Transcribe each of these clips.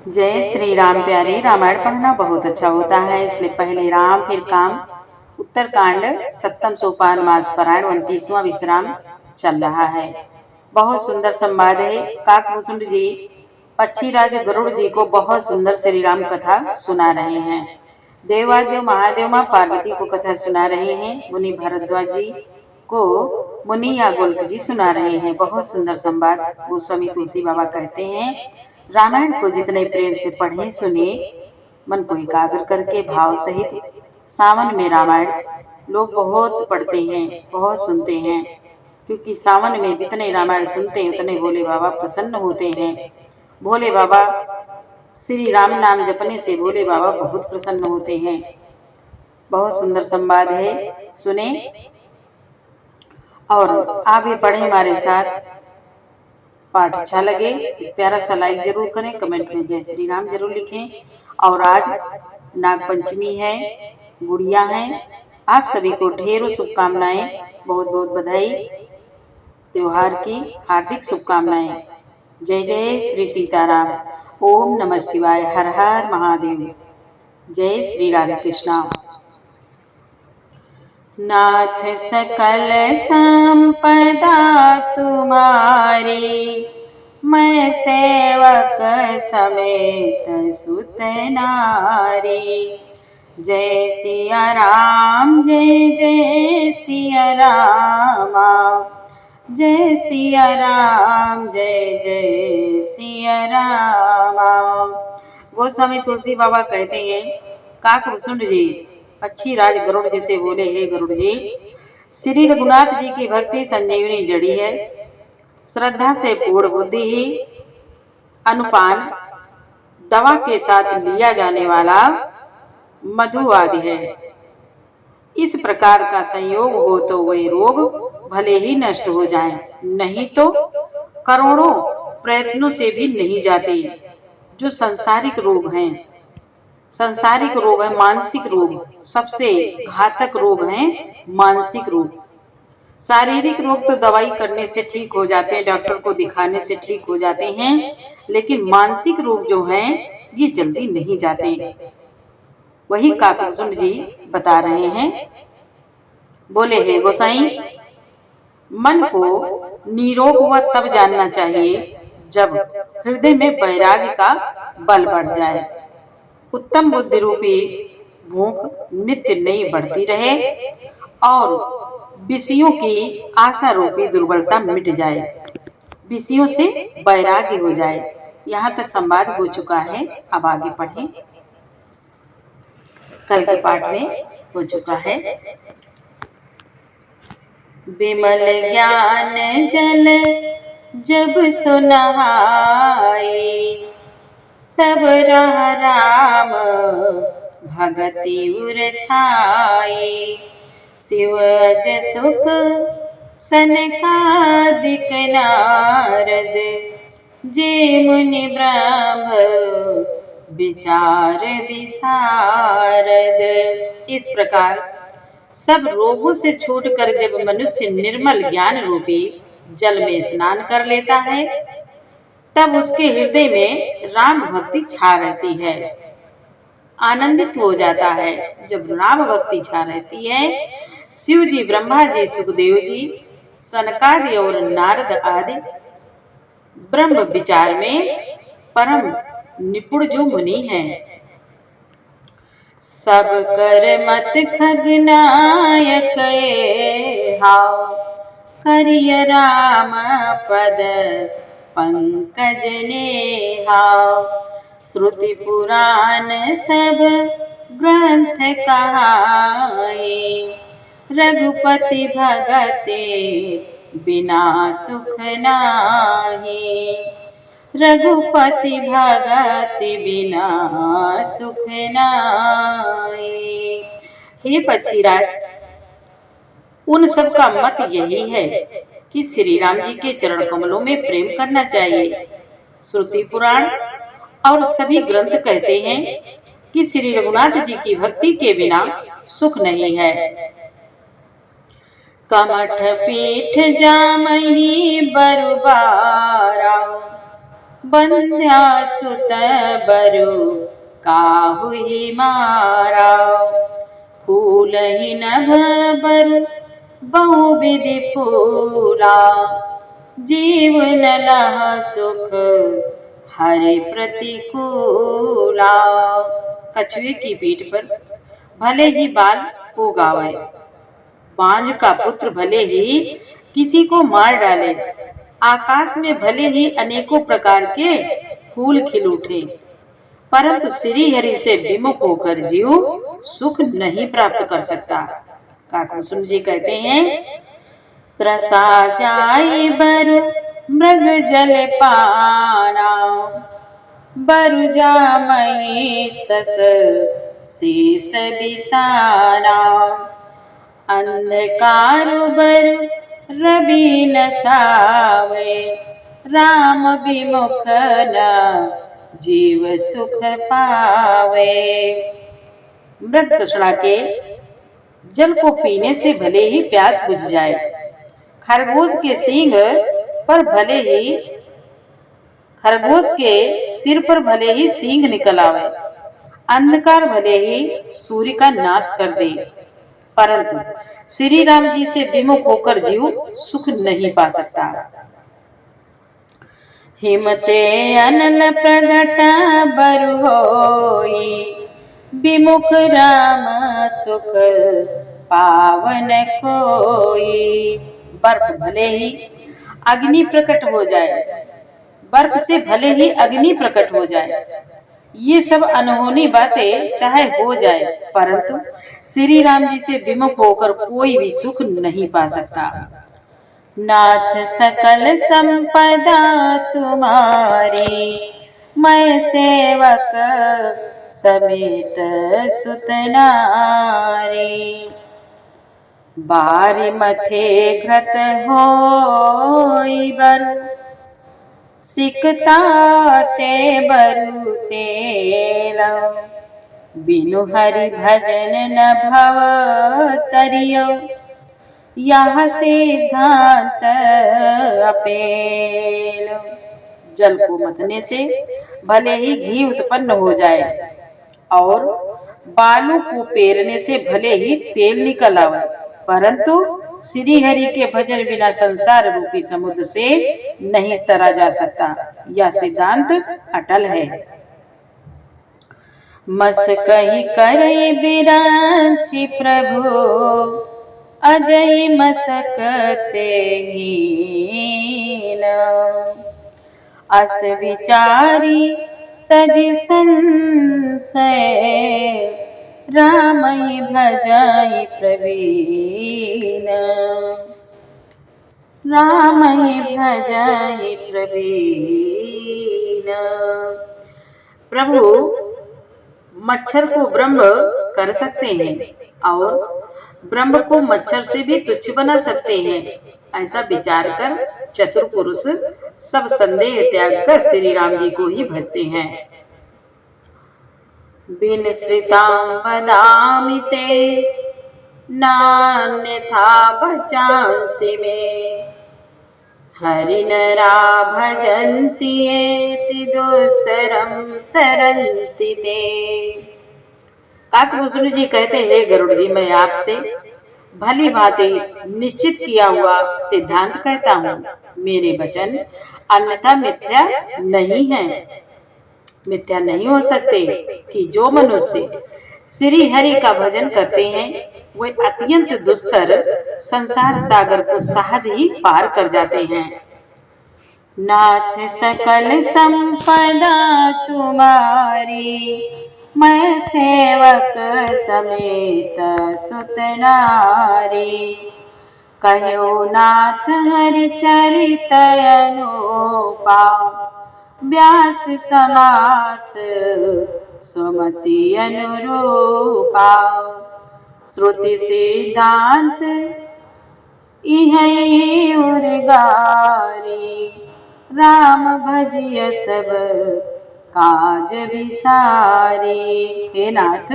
जय श्री राम प्यारे। रामायण पढ़ना बहुत अच्छा होता है, इसलिए पहले राम फिर काम। उत्तरकांड सप्तम सोपान मास पारायण 29वां विश्राम चल रहा है। बहुत सुंदर संवाद है। काकभूषुंड जी पक्षीराज गरुड़ जी को बहुत सुंदर श्री राम कथा सुना रहे हैं। देवादेव महादेव माँ पार्वती को कथा सुना रहे हैं। मुनि भरद्वाज जी को मुनि या गोल्क जी सुना रहे हैं। बहुत सुंदर संवाद। गोस्वामी तुलसी बाबा कहते हैं, रामायण को जितने प्रेम से पढ़े सुने, मन को एकाग्र करके भाव सहित। सावन में रामायण लोग बहुत पढ़ते हैं, बहुत सुनते हैं, क्योंकि सावन में जितने रामायण सुनते हैं उतने भोले बाबा प्रसन्न होते हैं। भोले बाबा श्री राम नाम जपने से भोले बाबा बहुत प्रसन्न होते हैं। बहुत सुंदर संवाद है, सुने और आप भी पढ़े हमारे साथ। पाठ अच्छा लगे तो प्यारा सा लाइक जरूर करें, कमेंट में जय श्री राम जरूर लिखें। और आज नाग पंचमी है, गुड़िया हैं, आप सभी को ढेरों शुभकामनाएं, बहुत बहुत बधाई, त्योहार की हार्दिक शुभकामनाएं। जय जय श्री सीताराम। ओम नमः शिवाय। हर हर महादेव। जय श्री राधे कृष्णा। नाथ सकल संपदा तुम्हारी, मैं सेवक समेत सुत नारी। जय सिया राम जय जय सिया रामा, जय सिया राम जय जय सिया रामा। गोस्वामी तुलसी बाबा कहते हैं, काकभूषुंड जी पक्षीराज गरुड़ जी से बोले, हे गरुड़ जी, श्री रघुनाथ जी की भक्ति संजीवनी जड़ी है। श्रद्धा से पूर्ण बुद्धि ही अनुपान दवा के साथ लिया जाने वाला मधु आदि है। इस प्रकार का संयोग हो तो वे रोग भले ही नष्ट हो जाएं, नहीं तो करोड़ों प्रयत्नों से भी नहीं जाते। जो सांसारिक रोग हैं, सांसारिक रोग है, मानसिक रोग सबसे घातक रोग हैं। मानसिक रोग, शारीरिक रोग तो दवाई करने से ठीक हो जाते हैं, डॉक्टर को दिखाने से ठीक हो जाते हैं, लेकिन मानसिक रोग जो हैं ये जल्दी नहीं जाते। वही काकभूषुंड जी बता रहे हैं। बोले, हे गोसाई, मन को निरोग हुआ तब जानना चाहिए जब हृदय में वैराग्य का बल बढ़ जाए, उत्तम बुद्धि रूपी भूख नित्य नई बढ़ती रहे और विषयों की आशा रूपी दुर्बलता मिट जाए, विषयों से वैराग्य हो जाए। यहाँ तक संवाद हो चुका है, अब आगे पढ़ें। कल के पाठ में हो चुका है। विमल ज्ञान जल जब सुनाए, तब रह राम भगति उर छाए। शिव अज सुख सनकादिक नारद, जे मुनि ब्रह्म विचार विशारद। इस प्रकार सब रोगों से छूटकर जब मनुष्य निर्मल ज्ञान रूपी जल में स्नान कर लेता है, तब उसके हृदय में राम भक्ति छा रहती है, आनंदित हो जाता है। जब राम भक्ति छा रहती है, शिव जी, ब्रह्मा जी, सुखदेव जी, सनकादि और नारद आदि ब्रह्म विचार में परम निपुण जो मुनि हैं, सब कर मत खगनायक हाव, करिय राम पद पंकज ने हाव। श्रुति पुराण सब ग्रंथ कहाए, रघुपति भगते बिना सुख नाही। रघुपति भगति बिना सुख नाही। हे पक्षीराज, उन सब का मत यही है कि श्री राम जी के चरण कमलों में प्रेम करना चाहिए। श्रुति पुराण और सभी ग्रंथ कहते हैं कि श्री रघुनाथ जी की भक्ति के बिना सुख नहीं है। कमठ पीठ जामहि बरुबारा, बंध्या सुत बरु काहु ही मारा। फूल ही नभ बरु बहुविधि फूला। जीवन लह सुख हरि प्रतिकूला। कछुए की पीठ पर भले ही बाल को गावे, बांझ का पुत्र भले ही किसी को मार डाले, आकाश में भले ही अनेकों प्रकार के फूल खिल उठे, परंतु श्री हरि से विमुख होकर जीव सुख नहीं प्राप्त कर सकता। काकभूषण जी कहते हैं, त्रसा जाई बरु मृग जल पाना। बरु जामहि सस शीस बिसाना। अंधकार बरु रवि न सावे। राम विमुख न जीव सुख पावे। मृग तृष्णा के जल को पीने से भले ही प्यास बुझ जाए, खरगोश के सींग पर भले ही खरगोश के सिर पर भले ही सींग निकल आवे, अंधकार भले ही सूर्य का नाश कर दे, परंतु श्री राम जी से विमुख होकर जीव सुख नहीं पा सकता। हिमते अनल प्रगट बरु होई। विमुख राम सुख पावन कोई। बर्फ भले ही अग्नि प्रकट हो जाए, बर्फ से भले ही अग्नि प्रकट हो जाए, ये सब अनहोनी बातें चाहे हो जाए, परंतु श्री राम जी से विमुख होकर कोई भी सुख नहीं पा सकता। नाथ सकल संपदा तुम्हारी। मैं सेवक समेत सुत नारी। बारी मथे घृत होई बरु। सिकता ते बरु तेल। बिनु हरि भजन न भव तरियो। यह सिद्धांत अपेल। जल को मथने से भले ही घी उत्पन्न हो जाए और बालू को पेरने से भले ही तेल निकल आवे, परंतु श्री हरि के भजन बिना संसार रूपी समुद्र से नहीं तरा जा सकता। यह सिद्धांत अटल है। मस कही करे बिरांची प्रभु। अजय मसकते हीन। अस विचारी तजि संशय। रामई भजाई प्रवीण। रामई भजाई प्रवीण। प्रभु मच्छर को ब्रह्म कर सकते हैं और ब्रह्म को मच्छर से भी तुच्छ बना सकते हैं, ऐसा विचार कर चतुर पुरुष सब संदेह त्याग कर श्री राम जी को ही भजते हैं। बिन श्रितां वदामि ते नान्यथा भजांसि मे। हरि नरा भजन्ति एति दुस्तरं तरन्ति ते। काकभूषण जी कहते हैं, गरुड़ जी मैं आपसे भली भांति निश्चित किया हुआ सिद्धांत कहता हूँ। मेरे वचन अन्यथा मिथ्या नहीं है, मिथ्या नहीं हो सकते कि जो मनुष्य श्री हरि का भजन करते हैं वे अत्यंत दुस्तर संसार सागर को सहज ही पार कर जाते हैं। नाथ सकल संपदा तुम्हारी। मैं सेवक समेत सुत नारी। कहो नाथ हरि चरित अनुपा। व्यास समास सुमति अनुरूपा। श्रुति सिद्धांत इहि उर्गारी। राम भजिय सब काज विसारी। हे नाथ,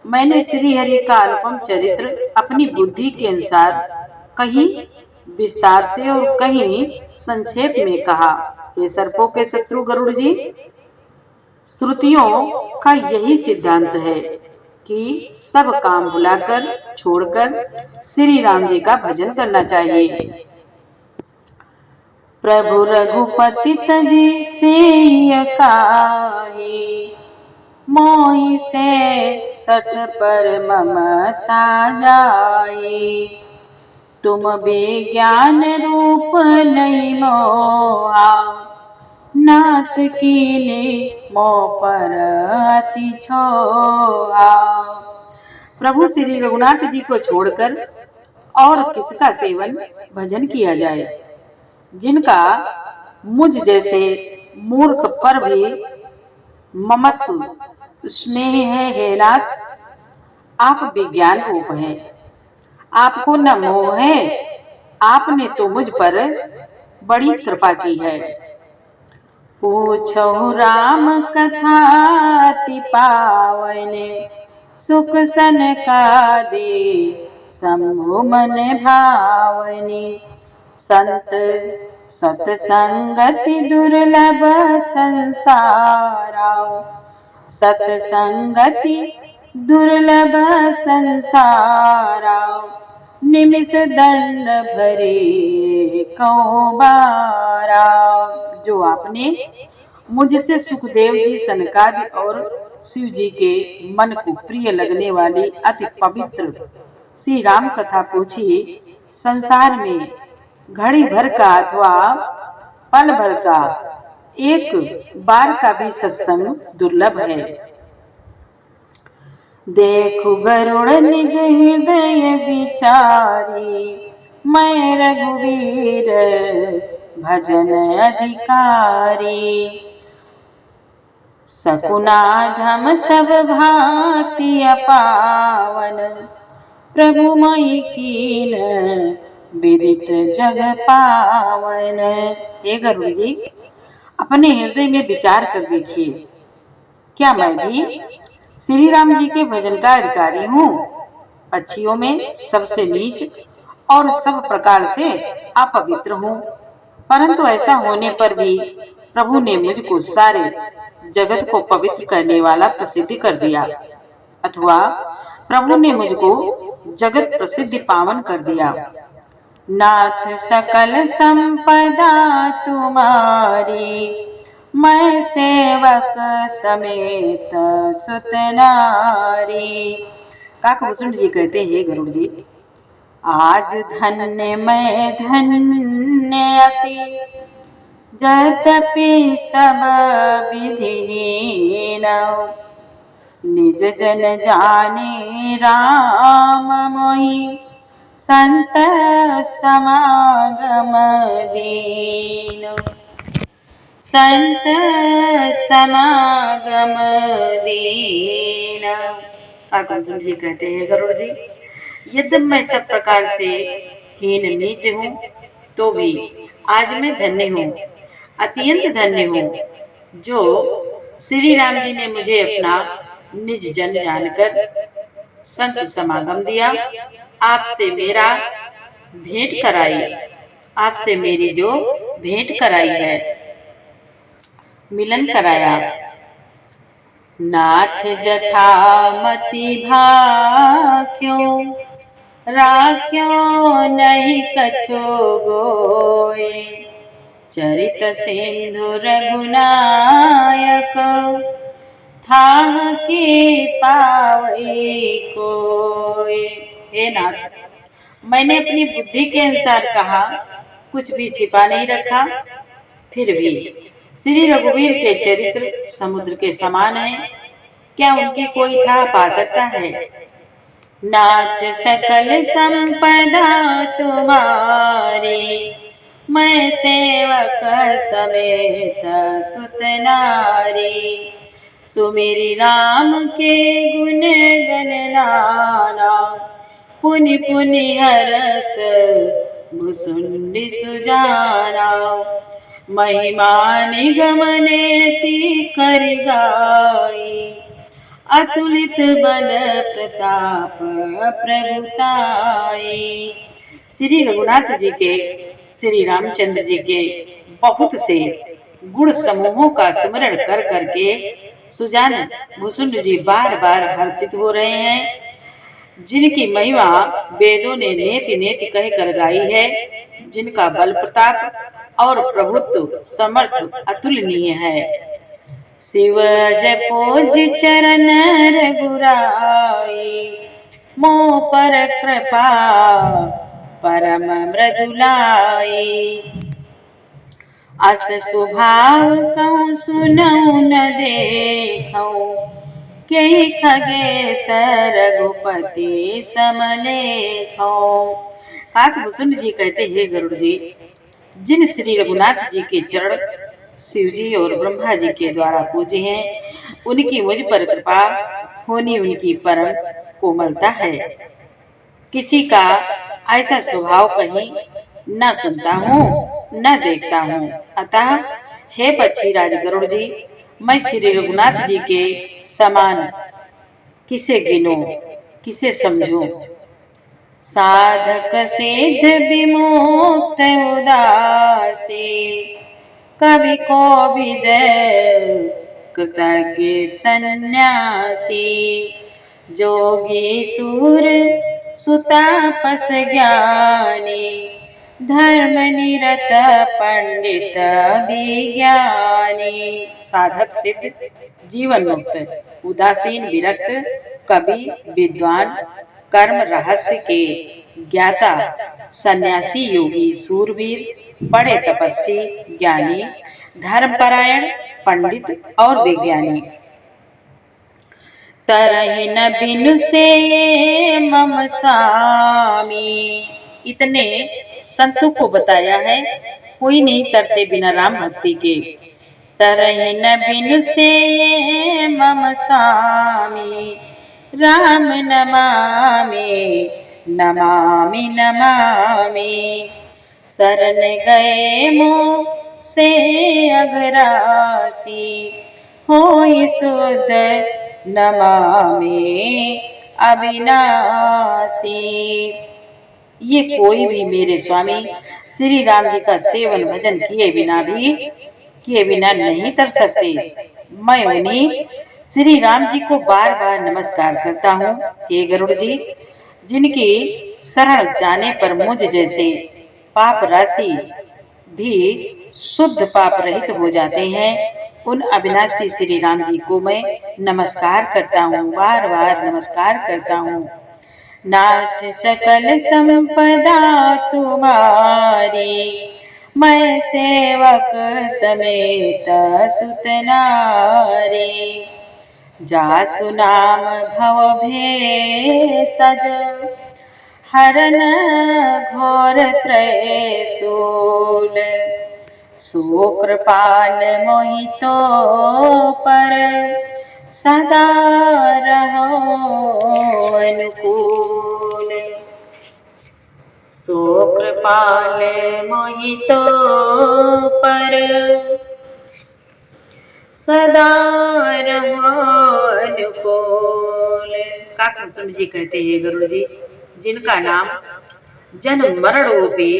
मैंने श्री हरि का अनुपम चरित्र अपनी बुद्धि के अनुसार कहीं विस्तार से और कहीं संक्षेप में कहा। ये सर्पों के शत्रु गरुड़ जी, श्रुतियों का यही सिद्धांत है कि सब काम भुलाकर छोड़कर श्री राम जी का भजन करना चाहिए। प्रभु रघुपति तजी से काही, मोहि से सठ पर ममता जाई। तुम विज्ञान रूप नहीं मोहा, नाथ कीने मोह पर अति छोहा। प्रभु श्री रघुनाथ जी को छोड़कर और किसका सेवन भजन किया जाए, जिनका मुझ जैसे मूर्ख पर भी ममत्व स्नेह है नाथ। आप विज्ञान रूप हैं, आपको न मोह है, आपने तो मुझ पर बड़ी कृपा की है। पूछो राम कथा अति पावन, सुख सन का दे समूह मन भावनी। संत सतसंगति दुर्लभ संसारा, सतसंगति दुर्लभ संसारा। निमिष दंड भरे कौ बारा। जो आपने मुझसे सुखदेव जी, सनकादि और शिव जी के मन को प्रिय लगने वाली अति पवित्र श्री राम कथा पूछी, संसार में घड़ी भर का अथवा पल भर का एक बार का भी सत्संग दुर्लभ है। देखो गरुड़ निज हृदय विचारी, मैं रघुवीर भजन अधिकारी। सकुनाधम सब भांति अपावन, प्रभु मई कीन विदित जग पावन। हे गरुड़ जी, अपने हृदय में विचार कर देखिए, क्या मैं भी श्री राम जी के भजन का अधिकारी हूँ? पक्षियों में सबसे नीच और सब प्रकार से अपवित्र हूँ, परंतु ऐसा होने पर भी प्रभु ने मुझको सारे जगत को पवित्र करने वाला प्रसिद्ध कर दिया, अथवा प्रभु ने मुझको जगत प्रसिद्ध पावन कर दिया। नाथ सकल संपदा तुम्हारी, मैं सेवक समेत सुत नारी। काकभूषण जी कहते हैं, गरुड़ जी, आज धन्य मैं धन्य अति, जतपि सब विधिहीन। निज जन जाने राम मोहि, संत समागम दीन। संत समागम दीन। काकभूषण जी कहते हैं, गरुड़ जी, यद्यपि मैं सब प्रकार से हीन नीच हूँ, तो भी आज मैं धन्य हूँ, अत्यंत धन्य हूँ, जो श्री राम जी ने मुझे अपना निज जन जानकर संत समागम दिया, आपसे मेरा भेंट कराई, आपसे मेरी जो भेंट कराई है, मिलन कराया। नाथ जथा मति भाख्यो, राख्यो नहीं कछो गोए। चरित सिंधु रघुनायक, थाह के पावई कोय। हे नाथ, मैंने अपनी बुद्धि के अनुसार कहा, कुछ भी छिपा नहीं रखा। फिर भी श्री रघुवीर के चरित्र समुद्र के समान है, क्या उनकी कोई था पा सकता है? नाथ सकल संपदा तुम्हारी, मैं सेवक समेत सुत नारी। सुमिरि राम के गुण गणनाना, पुनि पुनि हरस भुसुंडि सुजाना। महिमा निगमनेति कर गाई, अतुलित बल प्रताप प्रभुताई। श्री रघुनाथ जी के, श्री रामचंद्र जी के बहुत से गुण समूहों का सुमरण कर करके सुजान भुसुंड जी बार बार हर्षित हो रहे हैं, जिनकी महिमा वेदों ने नेति नेति कहकर गाई है, जिनका बल प्रताप और प्रभुत्व समर्थ अतुलनीय है। शिव जपोज चरण रघुराई, मोह पर कृपा परम मृदुलाई। अस स्वभाव कहूँ सुनऊ न देखऊँ, के खगेश रघुपति समलेखऊँ। काकभूषुंड जी कहते हैं, गरुड़ जी, जिन श्री रघुनाथ जी के चरण शिव जी और ब्रह्मा जी के द्वारा पूजे हैं, उनकी मुझ पर कृपा होनी उनकी परम कोमलता है। किसी का ऐसा स्वभाव कहीं न सुनता हूँ न देखता हूँ। अतः हे पक्षीराज गरुड़ जी, मैं श्री रघुनाथ जी के समान किसे गिनूं, किसे समझूं। साधक सिद्ध विमुक्त उदासी, कवि को कृतज्ञ सन्यासी। जोगी सूर सुतापस ज्ञानी, धर्म निरत पंडित विज्ञानी। साधक सिद्ध, जीवन मुक्त, उदासीन विरक्त, कवि विद्वान, कर्म रहस्य के ज्ञाता, सन्यासी, योगी, सूरवीर, बड़े तपस्वी, ज्ञानी, धर्मपरायण, पंडित और विज्ञानी। तरहि न बिनु से ये मम स्वामी। इतने संतों को बताया है, कोई नहीं तरते बिना राम भक्ति के। तरहि न बिनु से ये मम स्वामी, राम नमामि नमामि नमामि। शरण गए मोह से अघरासी, होई शुद्ध नमामि अविनाशी। ये कोई भी मेरे स्वामी श्री राम जी का सेवन भजन किए बिना नहीं तर सकते। मैं उन्हीं श्री राम जी को बार बार नमस्कार करता हूँ। हे गरुड़ जी, जिनकी शरण जाने पर मुझ जैसे पाप राशि भी शुद्ध पाप रहित हो जाते हैं, उन अविनाशी श्री राम जी को मैं नमस्कार करता हूँ, बार बार नमस्कार करता हूँ। नाथ सकल संपदा तुम्हारी, मैं सेवक समेत सुत नारी। जासु नाम भव भेषज, हरन घोर त्रयशूल। सो कृपाल मोहितो पर, सदा रहो अनुकूल। सो कृपाल मोहितो पर, सदा रहो अनुकूल। काकभूषुंड जी कहते हैं, गरुड़ जी, जिनका नाम जन्म मरण रूपी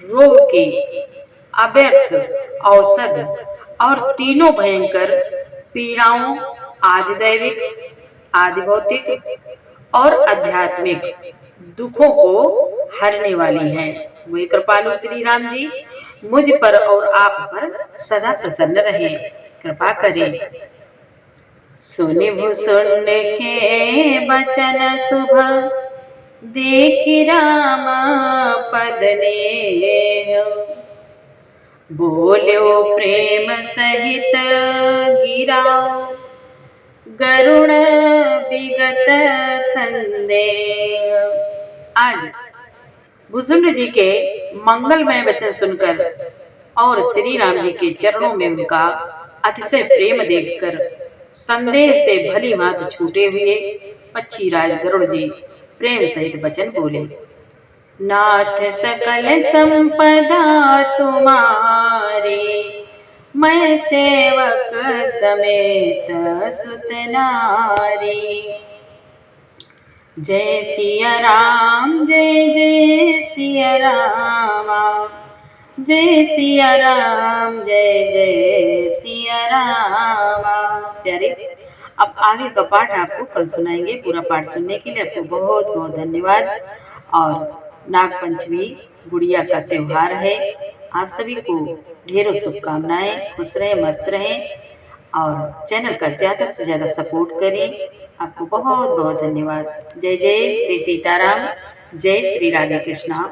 रोग के अव्यर्थ औषध और तीनों भयंकर पीड़ाओं, आदि दैविक, आदि भौतिक और आध्यात्मिक दुखों को हरने वाली हैं। वही कृपालु श्री राम जी मुझ पर और आप पर सदा प्रसन्न रहे, कृपा करें। सुनि भुसुंड के बचन शुभ, देखि राम पद नेह। बोल्यो प्रेम सहित गिराओ, गरुड़ विगत संदेह। आज भुसुंड जी के मंगलमय वचन सुनकर और श्री राम जी के चरणों में उनका अतिशय प्रेम देखकर संदेह से भली भांति छूटे हुए पक्षीराज गरुड़ जी प्रेम सहित वचन बोले। नाथ सकल संपदा तुम्हारी, मैं सेवक समेत सुत नारी। जय सिया राम, जय जय सिया रामा, जय सिया राम, जय जय सिया राम। प्यारे, अब आगे का पाठ आपको कल सुनाएंगे। पूरा पाठ सुनने के लिए आपको बहुत बहुत धन्यवाद। और नाग पंचमी गुड़िया का त्योहार है। आप सभी को ढेरों शुभकामनाएं, खुश रहें, मस्त रहें और चैनल का ज़्यादा से ज़्यादा सपोर्ट करें। आपको बहुत बहुत धन्यवाद। जय जय श्री सीताराम, जय श्री राधे कृष्णा।